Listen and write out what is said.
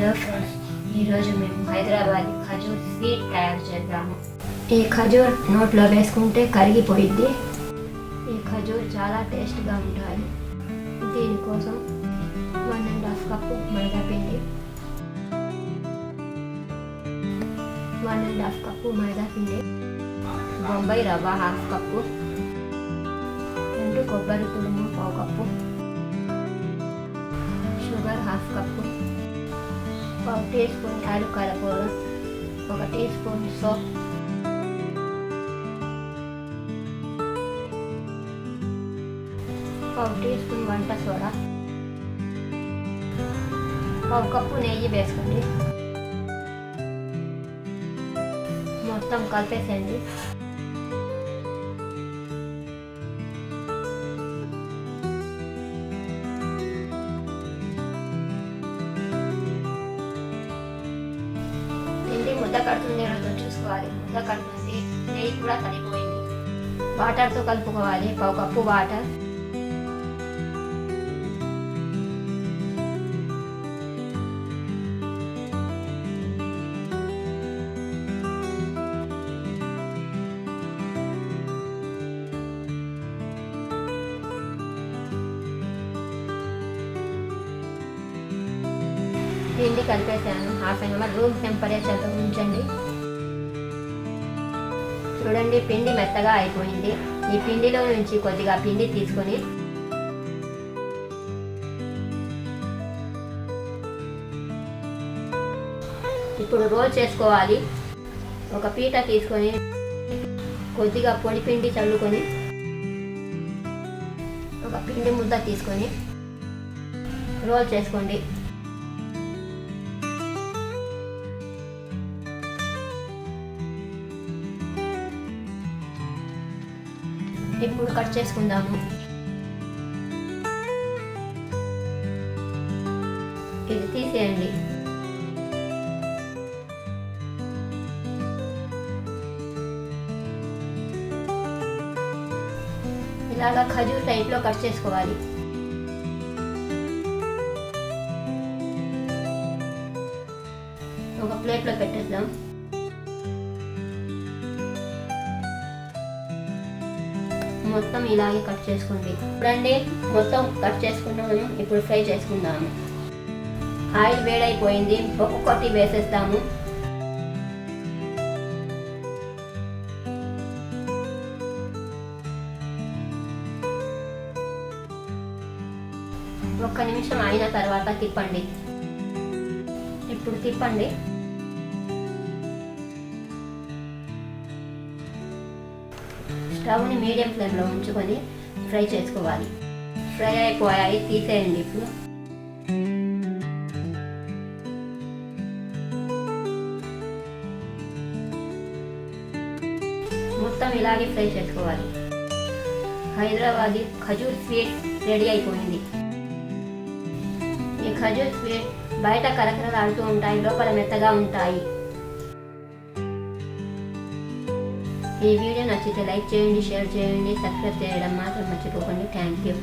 Hello friends, ఈరోజు మేము Hyderabad ఖజూర్ sweet తయారు చేద్దాము. ఈ ఖజూర్ నోట్లో వేసుకుంటే కరిగిపోయిద్ది. ఈ ఖజూర్ చాలా టేస్ట్గా ఉంటాయి. దీనికోసం 1.5 కప్పు మైదా పిండి, 1.5 కప్పు మైదా పిండి, బొంబాయి రవ్వ 1/2 కప్పు, కొబ్బరి తురుము 1/4 cup, sugar 1/2 cup, 1 tea spoon యాలకుల పౌడర్, 1 టీ స్పూన్ సోప్, 1 టీ స్పూన్ వంట సోడా, 1 కప్పు నెయ్యి వేసుకోండి. మొత్తం కలిపేసేయండి. ముద్ద కడుతుంది ఏదో చూసుకోవాలి. ముద్ద కడుతుంది, నెయ్యి కూడా సరిపోయింది. వాటర్తో కలుపుకోవాలి. 1 కప్పు వాటర్, పిండి కలిపేసాను. 1/2 అవర్ రూమ్ టెంపరేచర్లో ఉంచండి. చూడండి, పిండి మెత్తగా అయిపోయింది. ఈ పిండిలో నుంచి కొద్దిగా పిండి తీసుకొని ఇప్పుడు రోల్ చేసుకోవాలి. ఒక పీట తీసుకొని కొద్దిగా పొడి పిండి చల్లుకొని ఒక పిండి ముద్ద తీసుకొని రోల్ చేసుకోండి. ఇప్పుడు కట్ చేసుకుందాము. ఇది తీసేయండి. ఇలాగా ఖజూర్ టైప్లో కట్ చేసుకోవాలి. ఒక ప్లేట్లో పెట్టేద్దాం. మొత్తం ఇలాగే కట్ చేసుకోండి. చూడండి, మొత్తం కట్ చేసుకున్నాము. ఇప్పుడు ఫ్రై చేసుకుందాము. ఆయిల్ వేడైపోయింది. ఒక్కొక్కటి వేసేస్తాము. ఒక్క నిమిషం అయిన తర్వాత తిప్పండి. ఇప్పుడు తిప్పండి. స్టవ్ని మీడియం ఫ్లేమ్లో ఉంచుకొని ఫ్రై చేసుకోవాలి. ఫ్రై అయిపోయాయి, తీసేయండి. ఇప్పుడు మొత్తం ఇలాగే ఫ్రై చేసుకోవాలి. హైదరాబాదీ ఖజూర్ స్వీట్ రెడీ అయిపోయింది. ఈ ఖజూర్ స్వీట్ బయట కరకరలాడుతూ ఉంటాయి, లోపల మెత్తగా ఉంటాయి. ఈ వీడియో నచ్చితే లైక్ చేయండి, షేర్ చేయండి, సబ్స్క్రైబ్ చేయడం మాత్రం మర్చిపోకండి. Thank you.